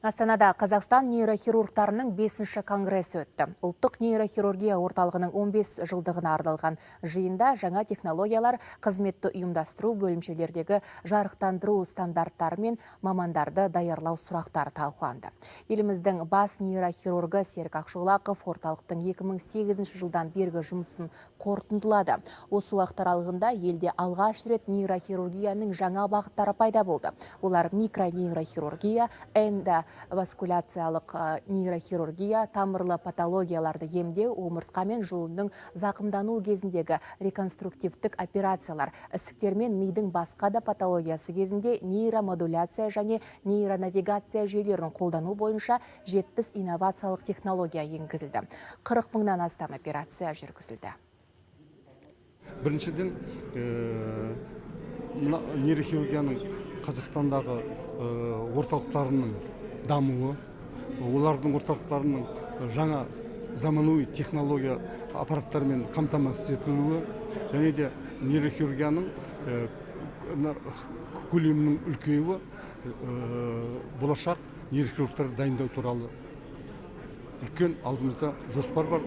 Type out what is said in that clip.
Астанада Қазақстан нейрохирургтарының 5-ші конгресі өтті. Ұлттық нейрохирургия орталығының 15 жылдығына арналған жиында жаңа технологиялар, қызметті ұйымдастыру бөлімшелердегі жарықтандыру стандарттары мен мамандарды даярлау сұрақтары талқыланды. Еліміздің бас нейрохирургы Серік Ақшолақов орталықтың 2008 жылдан бергі жұмысын қорытындылады. Осы уақыт аралығында елде алғаш рет нейрохирургияның жаңа бағыттары пайда болды. Олар микронейрохирургия, эндоваскуляциялық нейрохирургия, тамырлы патологияларды емдеу, омыртқа мен жұлынның зақымдану кезіндегі реконструктивтік операциялар, ісіктер мен мидың басқа да патологиясы кезінде нейромодуляция және нейронавигация жүйелерін қолдану бойынша 70 инновациялық технология енгізілді. 40 мыңнан астам операция жүргізілді. Біріншіден, нейрохирургияның Қазақстандағы орталықтарының дамуы, олардың орталықтарының жаңа заманауи технология аппараттарымен қамтамасыз етілуі, және де нейрохирургияның көлемінің үлкеюі болашақ нейрохирургтар дайындау туралы үлкен алдымызда жоспар бар.